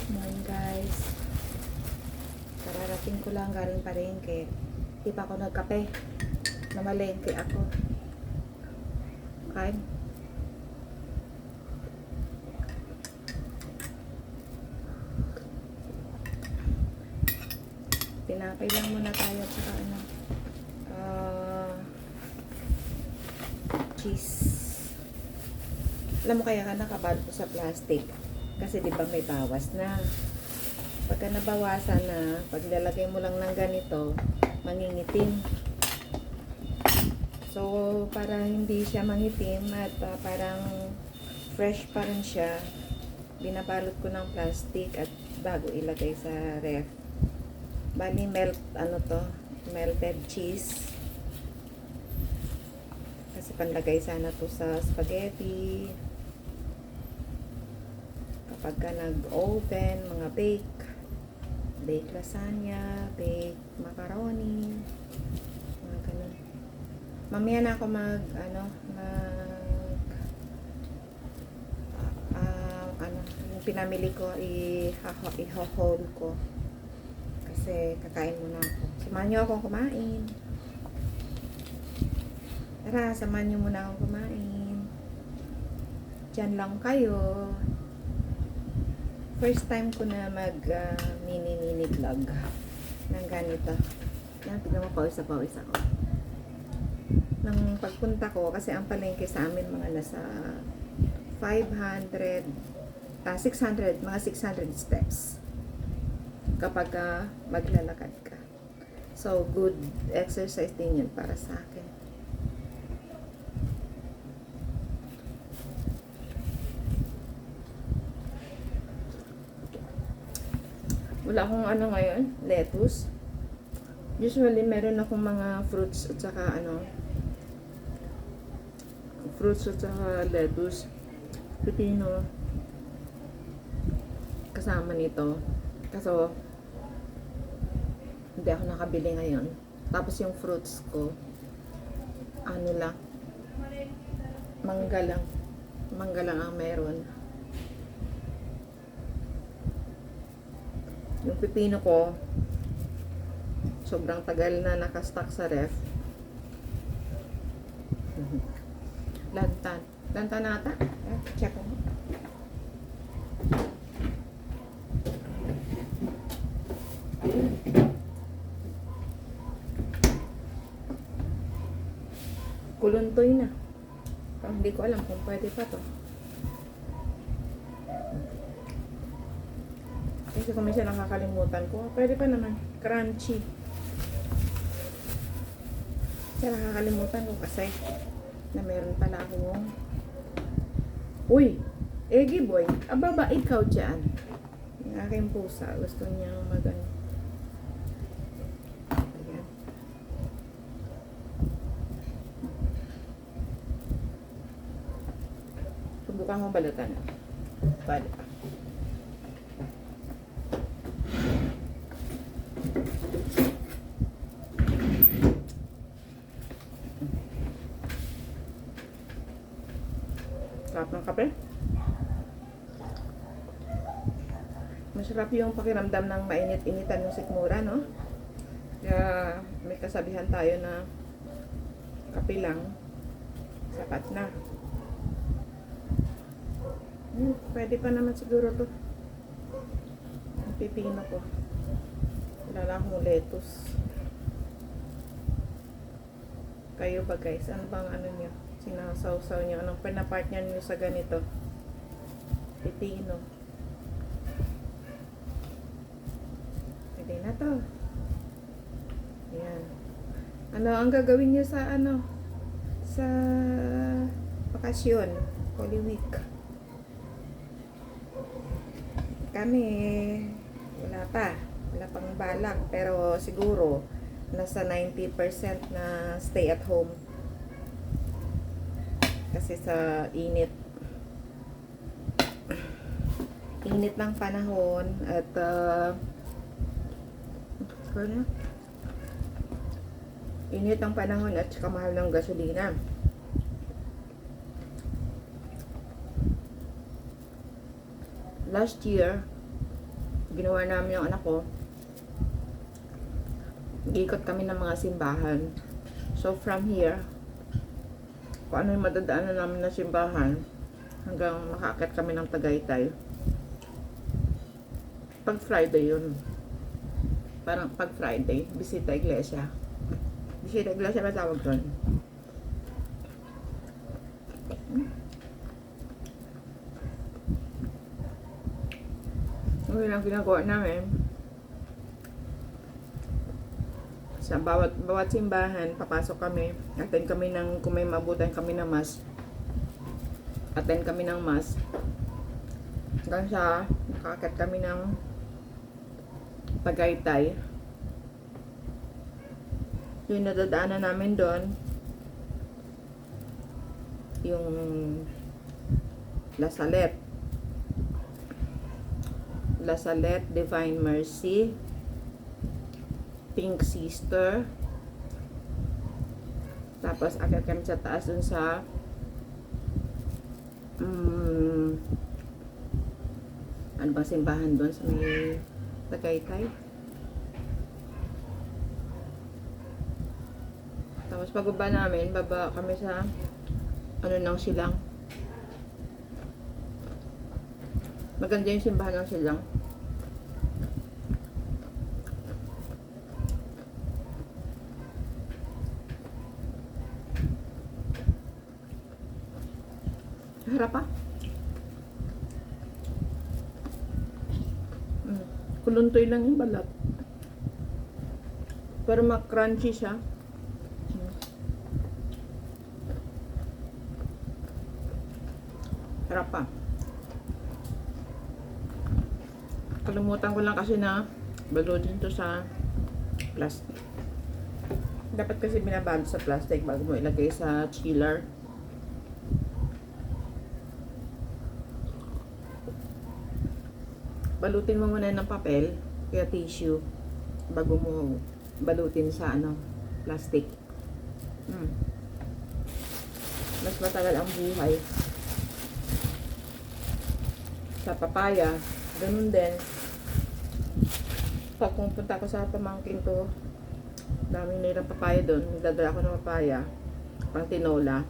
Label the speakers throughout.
Speaker 1: Morning guys. Kararating ko lang galing palengke. Di pa ako nagkape. Namalengke ako. Kain. Tinapay lang muna tayo at saka cheese. Alam mo kaya ka nakabalot ko sa plastic. Kasi di ba may bawas na. Pagka nabawasan na, paglalagay mo lang ng ganito, mangingitim. So, para hindi siya mangitim at parang fresh pa rin siya, binabalot ko ng plastic at bago ilagay sa ref. Bali, melted cheese. Kasi panlagay sana to sa spaghetti. Kapag ka nag-oven, mga bake lasagna, bake macaroni, mga ganun. Mamaya na ako yung pinamili ko, i-haul ko. Kasi kakain muna ako. Samahan niyo akong kumain. Tara, samahan niyo muna akong kumain. Diyan lang kayo. First time ko na mag mini vlog ng ganito. Yan, tignan mo, pawis ako. Nang pagpunta ko, kasi ang palengke sa amin mga nasa 600, mga 600 steps kapag maglalakad ka. So, good exercise din yun para sa akin. Wala akong ngayon, lettuce. Usually, meron akong mga fruits at saka lettuce, pepino, kasama nito. Kaso, hindi ako nakabili ngayon. Tapos yung fruits ko, mangga lang ang meron. Yung pepino ko, sobrang tagal na nakastock sa ref. Lantan nata. Check ko. Kuluntoy na. Hindi ko alam kung pwede pa to. Kasi kung minsan nakakalimutan ko, pwede pa naman. Crunchy. Kasi nakakalimutan ko kasi na meron pala akong uy! Eggy boy! Ababa, ikaw dyan. Yung aking pusa. Gusto niya Ayan. Subukan mo balatan. Balik. Sarap ng kape. Masarap yung pakiramdam ng mainit-initan ng sikmura, no? Kaya may kasabihan tayo na kape lang, sapat na. Pwede pa naman siguro to. Ang pipino ko. Wala lang akong lettuce. Kayo ba guys? Ano bang nyo? Sinasawsaw nyo? Anong pinapartner nyo sa ganito? Pipino. Pwede na to. Ayan. Ano ang gagawin nyo sa sa bakasyon? Holy Week. Kami, wala pang balak, pero siguro nasa 90% na stay at home kasi sa init ng panahon at init ang panahon at saka mahal ng gasolina. Last year ginawa namin yung anak ko, ikot kami ng mga simbahan. So from here, kung ano yung madadaanan namin na simbahan, hanggang makaakyat kami ng Tagaytay. Pag Friday yun. Parang pag Friday, bisita iglesia. Bisita iglesia ba tawag doon? Yun ang ginagawa namin. Sa bawat simbahan, papasok kami. Attend kami ng, kung may mabutan kami na mass, attend kami ng mass. Hanggang sa nakaakyat kami ng Tagaytay. Yung nadadaanan namin doon, yung La Salette, Divine Mercy, Pink Sister. Tapos akyat kami sa taas dun sa ano bang simbahan doon sa may Tagaytay. Tapos pagbaba namin, baba kami sa ano ng Silang. Maganda yung simbahan ng Silang. Harap pa. Kuluntoy lang yung balat. Pero ma-crunchy siya. Harap pa. Kalimutan ko lang kasi na balutin to sa plastic. Dapat kasi binabalot sa plastic bago mo ilagay sa chiller. Balutin mo muna ng papel, kaya tissue, bago mo balutin sa plastic. Mas matagal ang buhay. Sa papaya, ganun din. Pag pumunta ko sa pamangkin ko, daming nilang papaya doon, nagdadala ako ng papaya, pang tinola.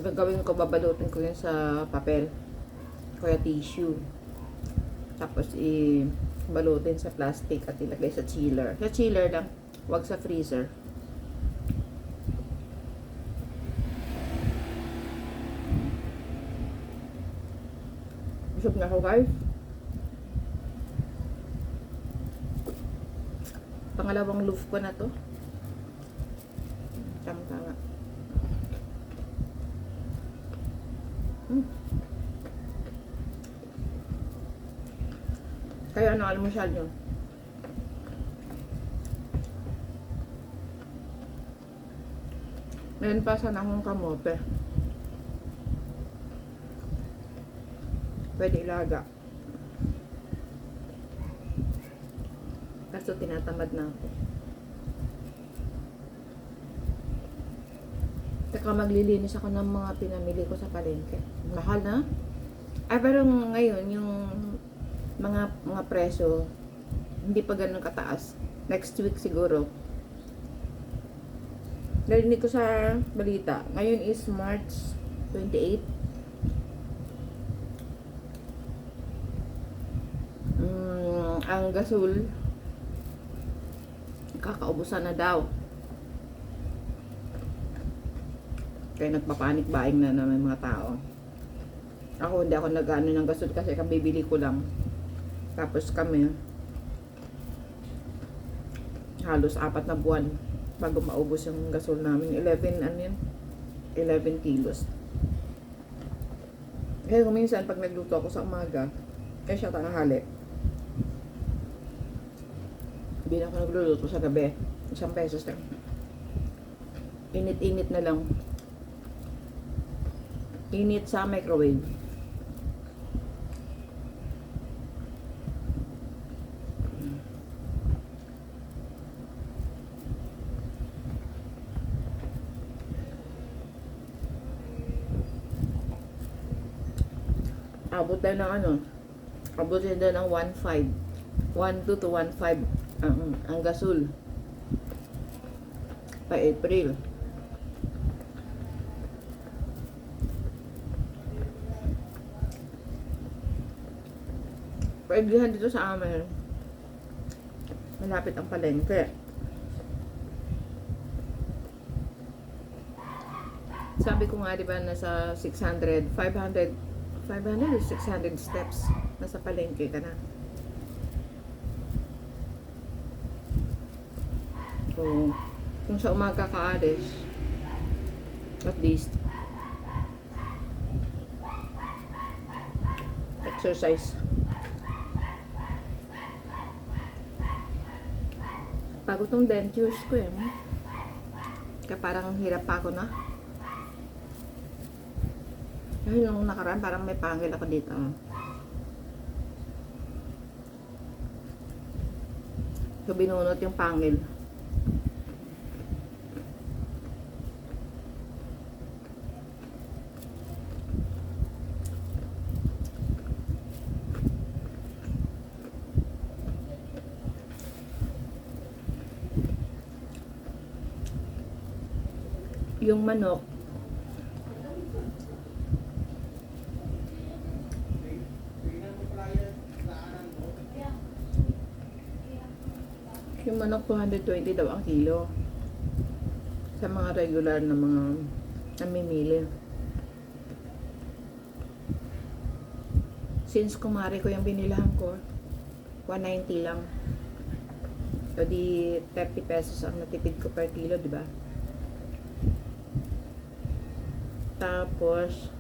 Speaker 1: Gagawin ko, babalutin ko yun sa papel, kaya tissue. Tapos balutin sa plastic at ilagay sa chiller. Sa chiller lang, wag sa freezer. Busog na ako, guys. Pangalawang loaf ko na to. Tama-tama. Kaya ano almusal nyo? Meron pa sana akong kamote. Pwede ilaga. Kaso tinatamad na ako. Teka, maglilinis ako ng mga pinamili ko sa palengke. Mahal na? Ay, pero ngayon, yung mga presyo, hindi pa ganun kataas. Next week siguro. Narinig ko sa balita. Ngayon is March 28. Ang gasol, kakaubusan na daw. Kaya nagpapanik buying na naman mga tao. Ako hindi ako nag-ano ng gasol kasi kabibili ko lang. Tapos kami, halos 4 na buwan bago maubos yung gasol namin. 11 kilos. Kaya kung minsan pag nagluto ako sa umaga, kaya siya tanghali. Hindi na ako nagluluto sa gabi. 1 pesos lang. Init-init na lang. Init sa microwave. Abot tayo ng ano, abot tayo ng 1.5. 1.2 to 1.5 ang gasol. Pa April. Paigdihan dito sa amin. Malapit ang palengke. Sabi ko nga, di ba, nasa 600, 500 or 600 steps. Nasa palengke ka na. So, kung sa umaga ka alis, at least, exercise. Pagod tong dentures ko eh. Kaya parang hirap pa ako na. Dahil nung nakaraan, parang may pangil ako dito. So, binunot yung pangil. Yung manok, yung manok 220 daw ang kilo sa mga regular na mga namimili. Since kumari ko yung binilahan ko, 190 lang. So di 30 pesos ang natipid ko per kilo, di ba? Tapos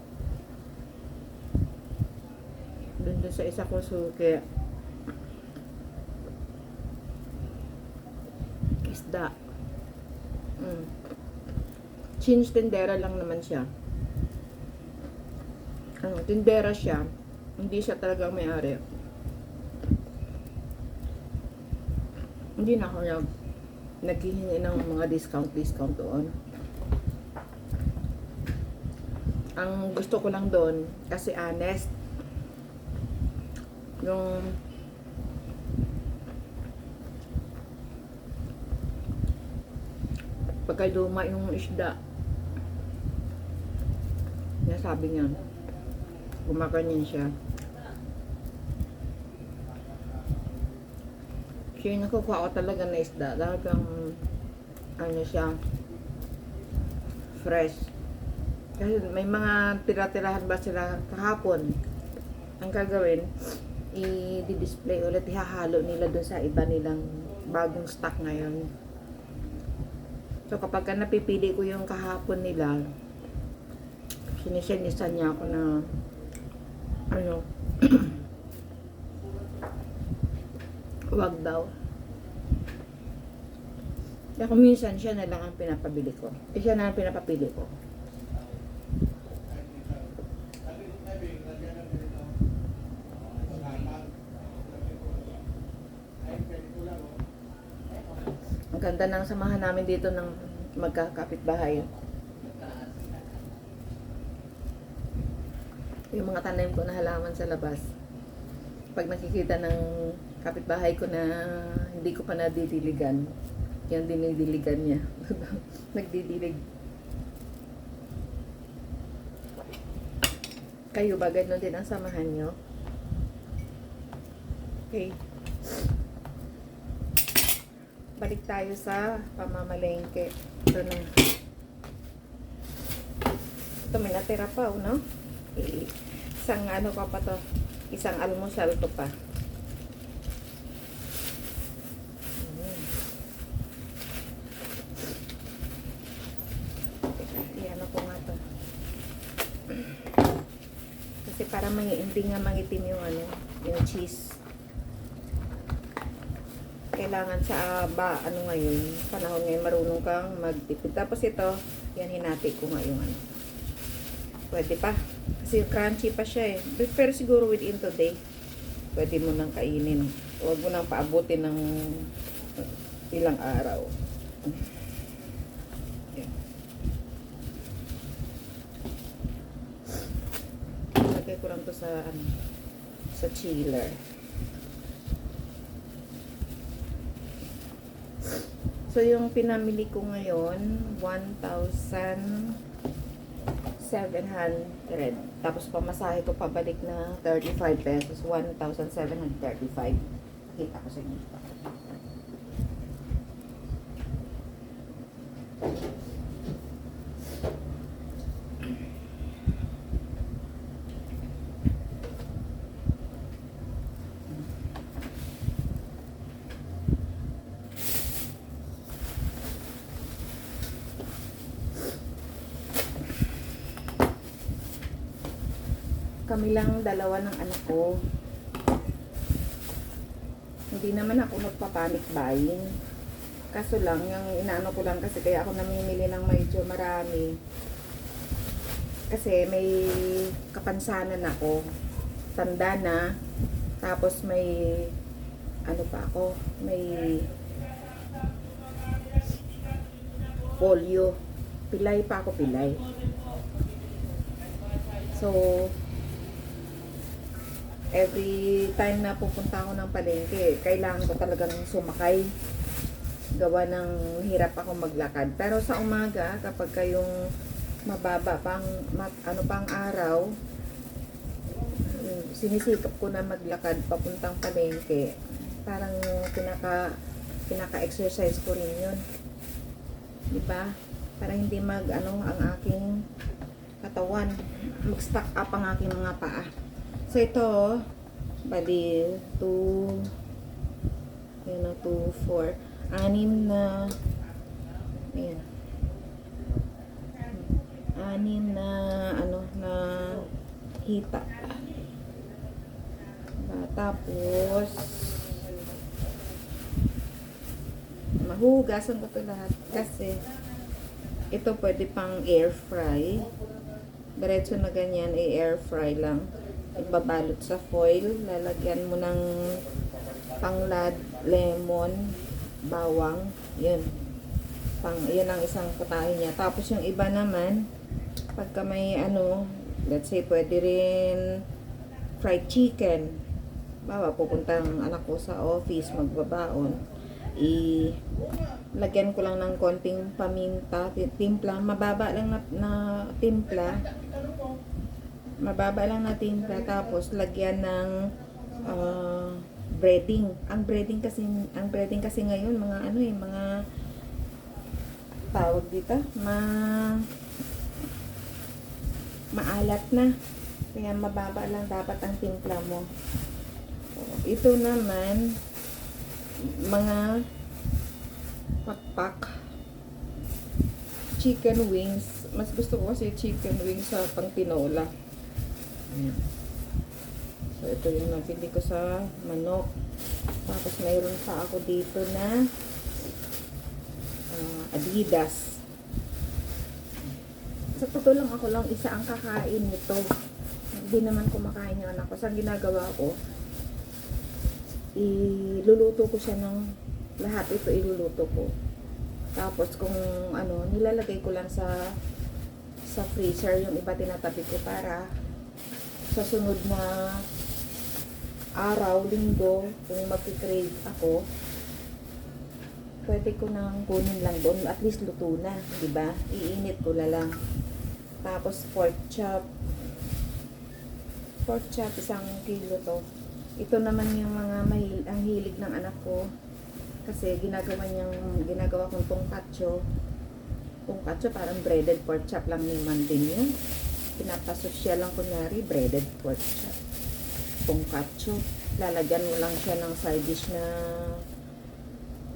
Speaker 1: dun sa isa ko suki, isda. Chinch tindera lang naman siya. Tindera siya. Hindi siya talagang may-ari. Hindi na ako naghihingi ng mga discount doon. Ang gusto ko lang doon, kasi honest, yung pagkaluma yung isda, nasabi niya, kumakanin siya. So yung nakukuha ko talaga na isda, talagang ano siya, fresh. Kasi may mga tira-tirahan ba sila kahapon. Ang gagawin, i-display ulit, ihahalo nila dun sa iba nilang bagong stock ngayon. So kapag ka napipili ko yung kahapon nila, sinisenisan niya ako na ano, wag daw. Kaya kung minsan siya na lang ang pinapabili ko. Siya na ang pinapapili ko. Ang ganda ng samahan namin dito ng magkakapitbahay. Yung mga tanim ko na halaman sa labas. Pag nakikita ng kapitbahay ko na hindi ko pa nadidiligan, yan dinidiligan niya. Nagdidilig. Kayo ba ganun din ang samahan nyo? Okay. Balik tayo sa pamamalengke. Ito na. Ito may natira pa, no? Isang ano pa to? Isang almusal to pa. Iyan ako nga to. Kasi para hindi nga mangitim yung ano, yung cheese. Kailangan sa ano ngayon, panahon ngayon, marunong kang magtipid. Tapos ito, yan hinati ko ngayon. Ano. Pwede pa. Kasi crunchy pa siya eh. Pero siguro within today, pwede mo nang kainin. Huwag mo nang paabutin ng ilang araw. Yan. Lagay ko ko lang to sa ano, sa chiller. So yung pinamili ko ngayon 1,700. Tapos pamasahe ko pabalik na 35 pesos, 1,735. Kita ko sa inyo. Kami lang dalawa ng anak ko. Hindi naman ako magpa-panic buying. Kaso lang, yung inaano ko lang kasi kaya ako namimili ng medyo marami. Kasi may kapansanan ako. Tanda na. Tapos may ano pa ako, may polio. Pilay pa ako, pilay. So, every time na pupunta ako ng palengke, kailangan ko talagang sumakay. Gawa ng hirap ako maglakad. Pero sa umaga, kapag kayong mababa pang ano pang araw, sinisikap ko na maglakad papuntang palengke. Parang pinaka-exercise ko rin 'yun. 'Di ba? Para hindi ang aking katawan, mag-stack up ang aking mga paa. So ito, bali 2 4 anim na ayan. Anim na na hita. Tapos mahugasan ko to lahat kasi ito pwede pang air fry. Diretso na ganyan, air fry lang. Ibabalot sa foil, lalagyan mo ng panglad, lemon, bawang, yun. Yun ang isang putahe niya. Tapos yung iba naman, pagka may let's say pwede rin fried chicken. Bawa, pupunta ang anak ko sa office, magbabaon. Lagyan ko lang ng konting paminta, timpla, mababa lang na timpla. Mababa lang na timpla, tapos lagyan ng breading. Ang breading kasi ngayon mga mga tawag dito, maalat na. Kaya mababa lang dapat ang timpla mo. Ito naman mga pakpak chicken wings. Mas gusto ko kasi chicken wings sa pangtinola. So, ito yung nabili ko sa manok. Tapos, mayroon pa ako dito na Adidas. Sa totoo lang, ako lang isa ang kakain nito. Hindi naman kumakain yung anak ko. Sa ginagawa ko, iluluto ko siya ng lahat. Ito iluluto ko. Tapos, kung nilalagay ko lang sa freezer, yung iba tinatabi ko para sa sunod na araw, linggo, kung mag-crave ako, pwede ko nang kunin lang doon. At least luto na, di ba? Iinit ko na lang. Tapos pork chop. Pork chop, 1 kilo to. Ito naman yung mga ang hilig ng anak ko. Kasi ginagawa kong tongkatso. Tongkatso, parang breaded pork chop lang naman din yun. Pinapasosya lang kunyari, breaded pork chop. Tongkatso. Lalagyan mo lang siya ng side dish na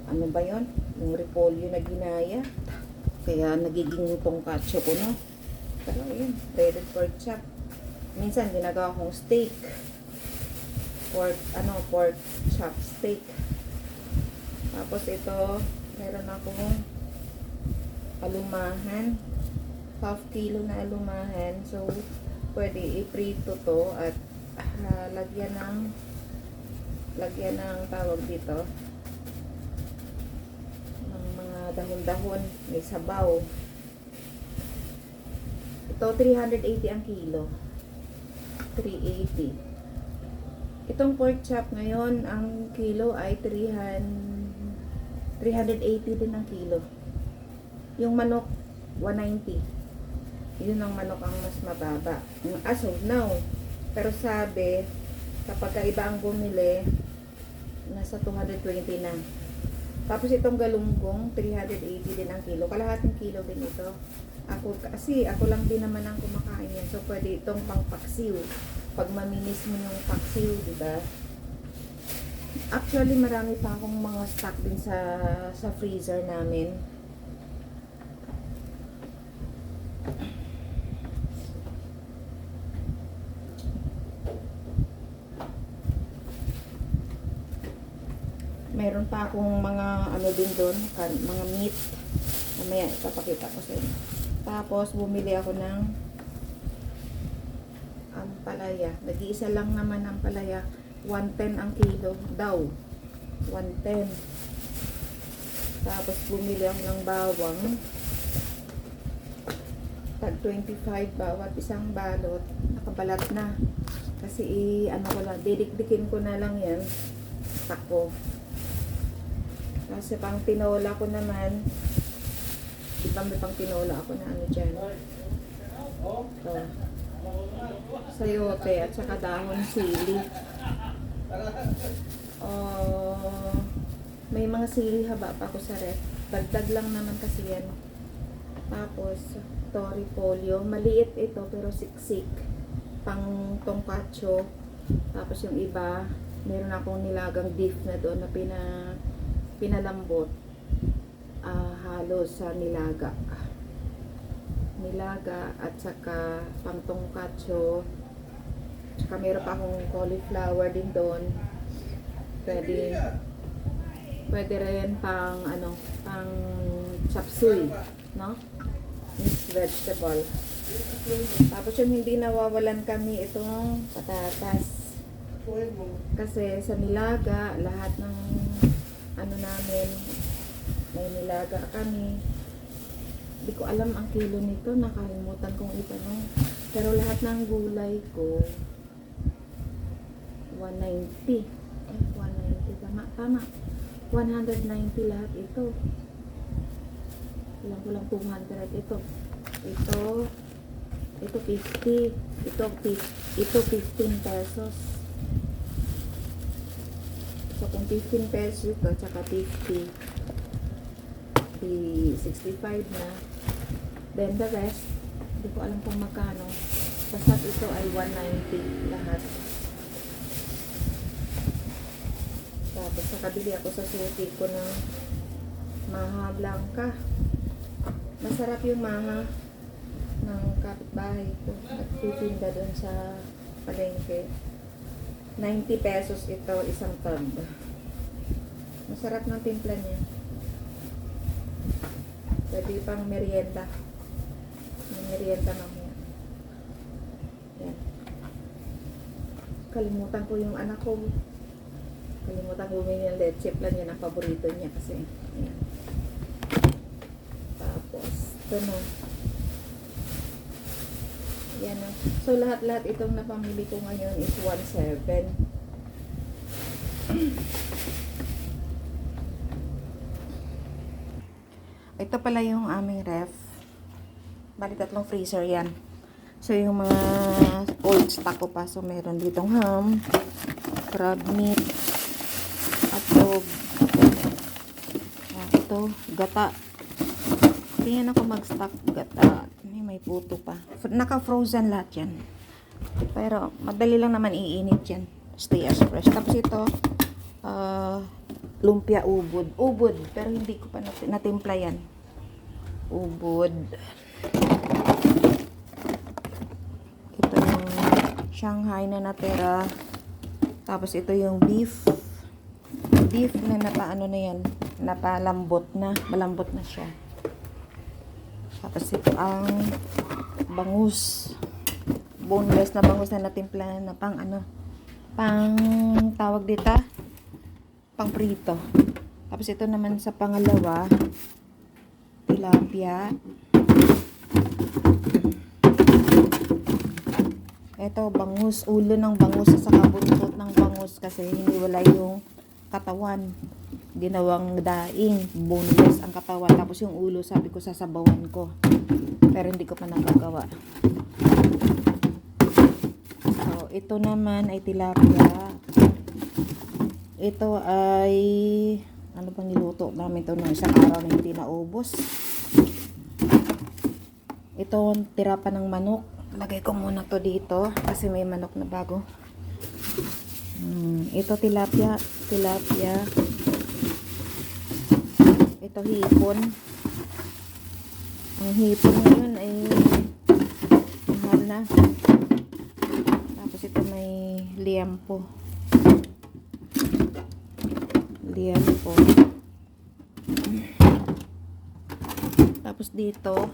Speaker 1: ano ba yon? Yung repolyo na ginaya. Kaya nagiging tongkatso ko na. Pero yun, breaded pork chop. Minsan ginagawa kong steak. Pork chop steak. Tapos ito, meron akong alumahan. 1/2 kilo na alumahan. So, pwede iprito to at lagyan ng tawag dito ng mga dahon-dahon, may sabaw. Ito 380 ang kilo. 380. Itong pork chop ngayon, ang kilo ay 380 din ang kilo. Yung manok, 190. Yun ang manok ang mas mababa. As of now. Pero sabi, kapag iba ang bumili, nasa 220 na. Tapos itong galunggong, 380 din ang kilo. Kalahating kilo din ito. Ako lang din naman ang kumakain yan. So, pwede itong pangpaksiw. Pag maminis mo yung paksiw, di ba? Actually, marami pa akong mga stock din sa freezer namin. Meron pa akong mga ano din doon, mga meat. Mamaya ipapakita ko sa inyo. Tapos bumili ako ng ampalaya. Nag-iisa lang naman ang palaya. 110 ang kilo daw. 110. Tapos bumili ako ng bawang. Tag 25 bawat isang balot. Nakabalat na. Kasi ano ko lang, didikdikin ko na lang yan. Tako. Kasi pang tinola ko naman, iba may pang tinola ako na ano dyan. So, sayote at saka dahon sili. May mga sili haba pa ako sa ref. Dagdag lang naman kasi yan. Tapos, toripolyo. Maliit ito pero siksik. Pang tongkatso. Tapos yung iba, meron akong nilagang beef na doon na pinalambot. Halos sa nilaga at saka pang tongkatso. Saka meron pa akong cauliflower din doon. Pwede rin pang chop suey, no? Mixed vegetable. Tapos yung hindi nawawalan kami itong patatas. Kasi sa nilaga, lahat ng namin, may nilaga kami. Hindi ko alam ang kilo nito, nakalimutan kong itanong. Pero lahat ng gulay ko 190. 190 tama. 190 lahat ito. Ilang ko lang 200 ito. Ito 50. Ito 15 pesos. So kung 15 pesos ito, tsaka 50, 65 na. Then the rest, hindi ko alam kung magkano. Basta ito ay 190 lahat. Tapos nakabili ako sa suki ko ng maha blanca. Masarap yung maha ng kapitbahay ko. Nagtitinda doon sa palengke. 90 pesos ito, isang tub. Masarap ng timpla niya. Pwede pang merienda. May merienda mamaya. Yan. Kalimutan ko yung anak ko. Kalimutan ko bumili ng leche plan. Yan ang paborito niya kasi. Yan. Tapos, ito na. Yan na. So, lahat-lahat itong napamili ko ngayon is 1.7. Ito pala yung aming ref. Bali, 3 freezer yan. So, yung mga old stock ko pa. So, meron ditong ham, crab meat, atog, ito, gata. Tingnan ako mag-stock gata. May puto pa. Naka-frozen lahat yan. Pero, madali lang naman iinit yan. Stay as fresh. Tapos ito, lumpia ubod. Ubod, pero hindi ko pa natimpla yan. Ubod. Ito yung Shanghai na natira. Tapos ito yung beef. Beef na napaano na yan. Napalambot na. Malambot na siya. Tapos ito ang bangus. Boneless na bangus na natimpla na pang pang tawag dito, pang prito. Tapos ito naman sa pangalawa, tilapia. Ito, bangus. Ulo ng bangus sa saka buntot ng bangus kasi hindi wala yung katawan. Ginawang daing. Boneless ang katawan. Tapos yung ulo, sabi ko sasabawan ko. Pero hindi ko pa nagagawa. So, ito naman ay tilapia. Ito ay ano pang niluto namin ito ng isang araw na hindi naubos. Ito, tira pa ng manok. Lagay ko muna to dito kasi may manok na bago. Ito tilapia. Ito hipon. Ang hipon ngayon ay mahal na. Tapos ito may liempo. Tapos dito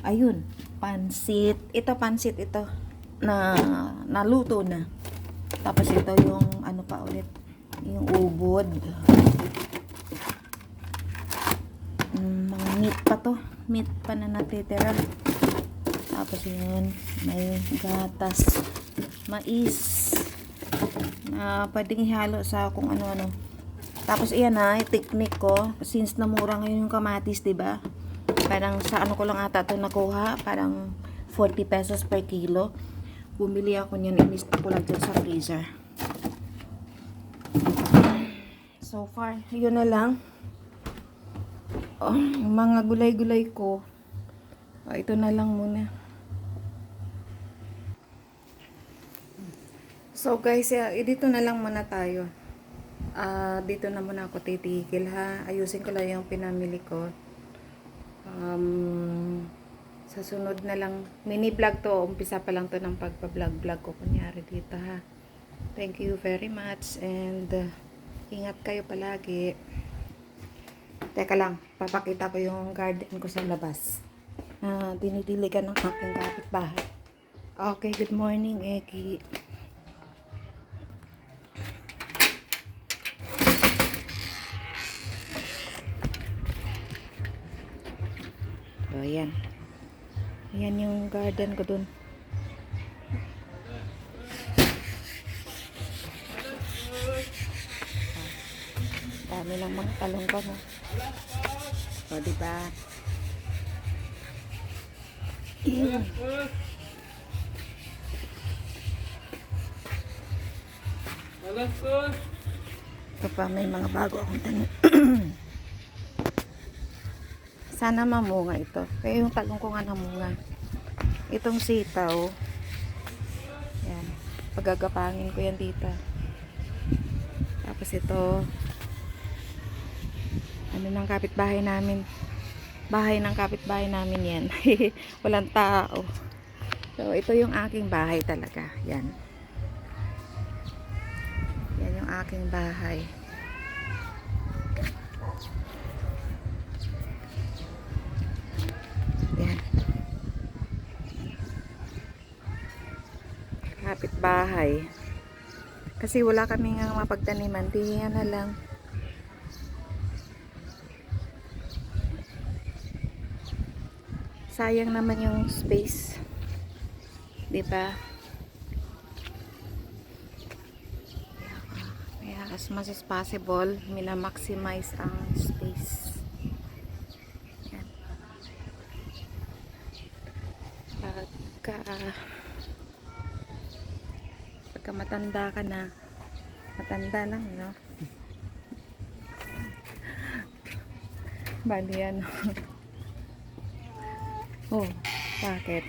Speaker 1: ayun, pansit. Ito pansit ito na naluto na. Tapos ito yung ano pa ulit, yung ubod. Mga meat pa to. Meat pa na natitira. Tapos yun, may gatas, mais na pwedeng ihalo sa kung ano-ano. Tapos iyan na, technique ko. Since namura ngayon yung kamatis, diba? Parang sa ano ko lang ata ito nakuha. Parang 40 pesos per kilo. Bumili ako niyan. Inista ko lang dyan sa freezer. So far, yun na lang. Yung mga gulay-gulay ko. Ito na lang muna. So guys, dito na lang muna tayo. Dito na muna ako titigil ha. Ayusin ko lang yung pinamili ko. Sa sunod na lang, mini vlog to. Umpisa pa lang to ng pagpa-vlog ko kunyari dito ha. Thank you very much and ingat kayo palagi. Teka lang, papakita ko yung garden ko sa labas. Dinidiligan ng aking kapitbahay. Okay, good morning, Eki. So, ayan. Ayan yung garden ko dun. Dami lang mga talong ko, no? So, diba? Ito pa, may mga bago akong tanim. Sana mamunga ito. Kaya yung talong ko nga namunga. Itong sitaw. Yan. Pagagapangin ko yan dito. Tapos ito. Ano ng kapitbahay namin. Bahay ng kapitbahay namin yan. Walang tao. So, ito yung aking bahay talaga. Yan. Yan yung aking bahay. Yan. Kapitbahay. Kasi wala kami nga mapagtaniman. Diyan na lang. Sayang naman yung space. Diba? Kaya as much as possible, minamaximize ang space. Yan. Pagka matanda ka na, matanda lang, no? Bali yan. Oh, bakit?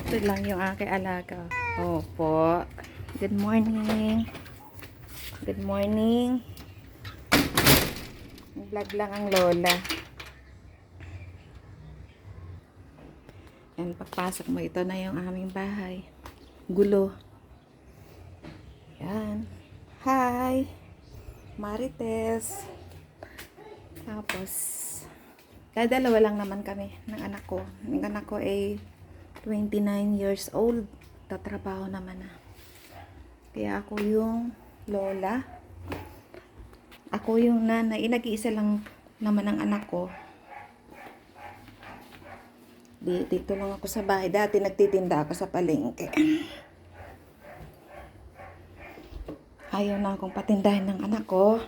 Speaker 1: Ito lang yung aking alaga. Opo. Good morning. Good morning. Vlog lang ang lola. Yan, pagpasok mo, ito na yung aming bahay. Gulo. Yan. Hi. Marites. Tapos, dalawa lang naman kami ng anak ko. Ang anak ko ay 29 years old. Tatrabaho naman na. Kaya ako yung lola. Ako yung nanay. Nag-iisa lang naman ang anak ko. Dito lang ako sa bahay. Dati nagtitinda ako sa palengke. Ayaw na akong patindahin ng anak ko.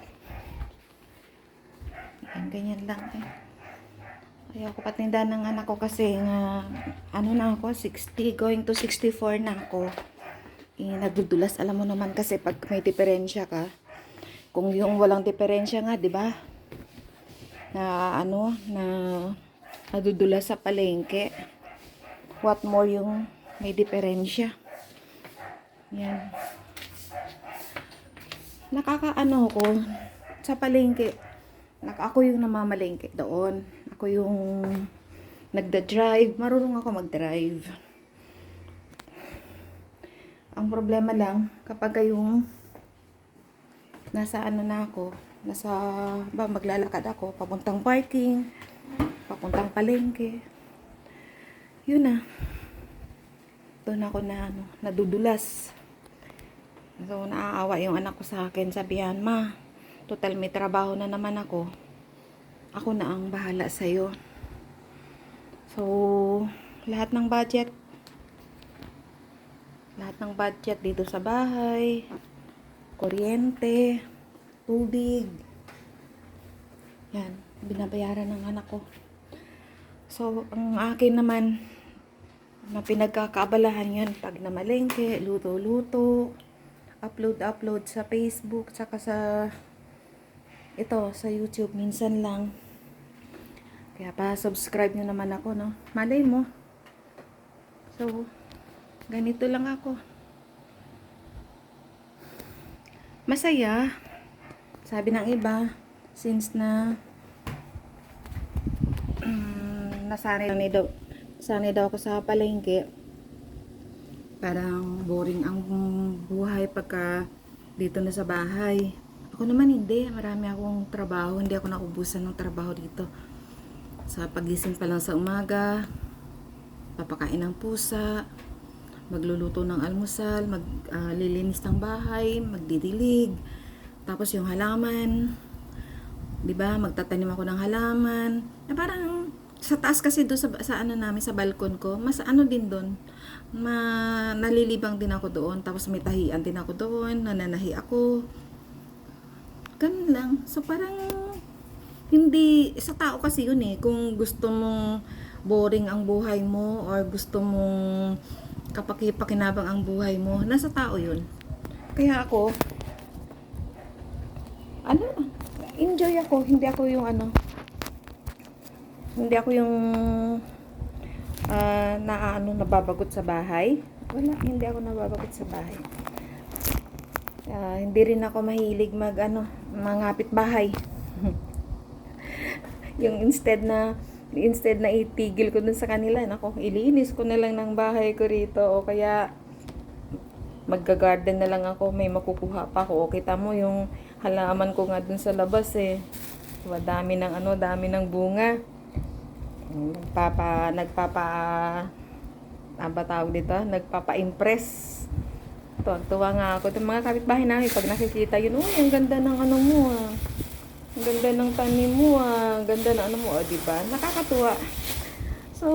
Speaker 1: Ganyan lang eh. Ayaw ko patindahin ng anak ko kasi nga, ano na ako, 60, going to 64 na ako. Nagdudulas, alam mo naman kasi pag may diferensya ka, kung yung walang diferensya nga, di ba? Na nadudulas sa palengke. What more yung may diferensya. Yan. Nakakaano ko sa palengke. Ako yung namamalengke doon. Ako yung nagda-drive. Marunong ako mag-drive. Ang problema lang, kapag yung nasa maglalakad ako, papuntang parking, papuntang palengke. Yun na. Doon ako nadudulas. So, naaawa yung anak ko sa akin. Sabihan, ma, total may trabaho na naman ako. Ako na ang bahala sa'yo. So, lahat ng budget dito sa bahay, kuryente, tubig, yan, binabayaran ng anak ko. So, ang akin naman, na pinagkakaabalahan yun, pag namalengke, luto-luto, upload sa Facebook, saka sa YouTube, minsan lang. Kaya pa-subscribe nyo naman ako, no? Malay mo. So, ganito lang ako. Masaya. Sabi ng iba, since sanay daw ako sa palengke, parang boring ang buhay pagka dito na sa bahay. Ako naman hindi, marami akong trabaho, hindi ako naubusan ng trabaho dito. Sa pagising pa lang sa umaga, papakain ng pusa, magluluto ng almusal, maglilinis ng bahay, magdidilig, tapos yung halaman, 'di ba? Magtatanim ako ng halaman. Na parang sa taas kasi doon sa namin sa balkon ko, mas din doon. Nalilibang din ako doon, tapos may tahian din ako doon, nananahi ako. Ganun lang. So parang hindi sa tao kasi yun eh. Kung gusto mong boring ang buhay mo or gusto mong kapaki-pakinabang ang buhay mo, nasa tao yun. Kaya ako enjoy ako, hindi ako yung nababagot sa bahay. Wala, hindi ako nababagot sa bahay. Hindi rin ako mahilig mangapit bahay. Yung instead na itigil ko dun sa kanila, ilinis ko na lang ng bahay ko rito, o kaya magga-garden na lang ako, may makukuha pa ako. O kita mo yung halaman ko nga dun sa labas eh. Diba, dami ng bunga. Nagpapa-impress. Tuwa nga ako. Itong mga kapitbahay namin, pag nakikita yun, uy, ang ganda ng mo ah. Ang ganda ng tanim mo ah. Ang ganda ng mo, diba? Nakakatuwa. So,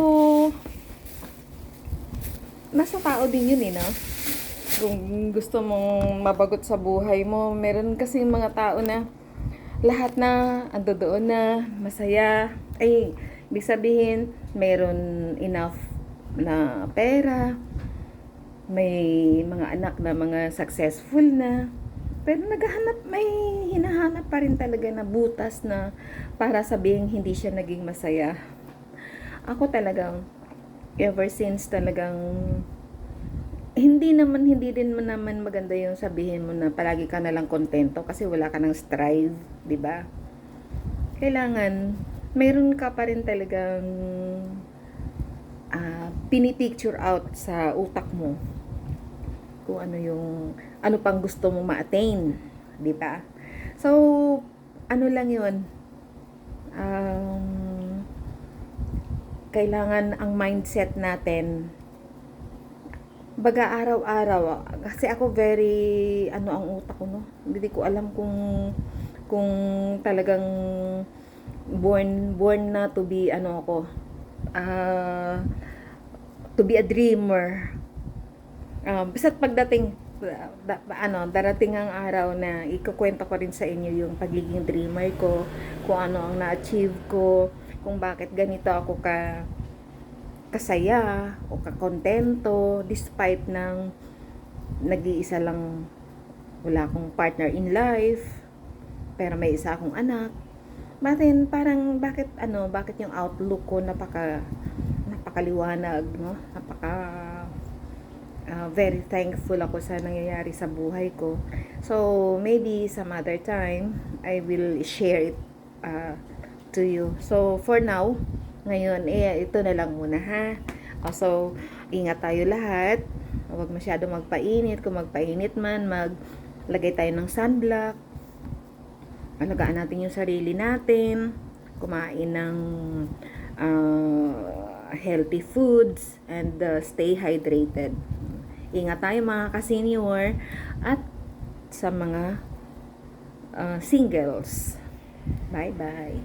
Speaker 1: nasa tao din yun eh, no? Kung gusto mong mabagot sa buhay mo, meron kasi mga tao na lahat na ando doon na masaya. Ay, ibig sabihin, meron enough na pera, may mga anak na mga successful na, pero may hinahanap pa rin talaga na butas na para sabihin hindi siya naging masaya. Ako talagang, ever since talagang, hindi din naman maganda yung sabihin mo na palagi ka na lang kontento kasi wala ka ng strive, di ba? Kailangan meron ka pa rin talagang pinipicture out sa utak mo kung ano pang gusto mo ma-attain, di ba? So, lang yun, kailangan ang mindset natin baga araw-araw, kasi ako very ang utak ko, no? Hindi ko alam kung talagang born na to be ako ah, to be a dreamer. Basta't pagdating, darating ang araw na ikukwento ko rin sa inyo yung pagiging dreamer ko, kung ano ang na-achieve ko, kung bakit ganito ako kasaya o kakontento despite ng nag-iisa lang, wala akong partner in life, pero may isa akong anak. Parang bakit yung outlook ko napakaliwanag, no? Very thankful ako sa nangyayari sa buhay ko. So maybe some other time I will share it to you. So for now, ngayon ito na lang muna, ha. So ingat tayo lahat. Huwag masyado magpainit. Kung magpainit man, maglagay tayo ng sunblock. Alagaan natin yung sarili natin. Kumain ng healthy foods and stay hydrated. Ingat tayo mga ka-senior at sa mga singles. Bye-bye.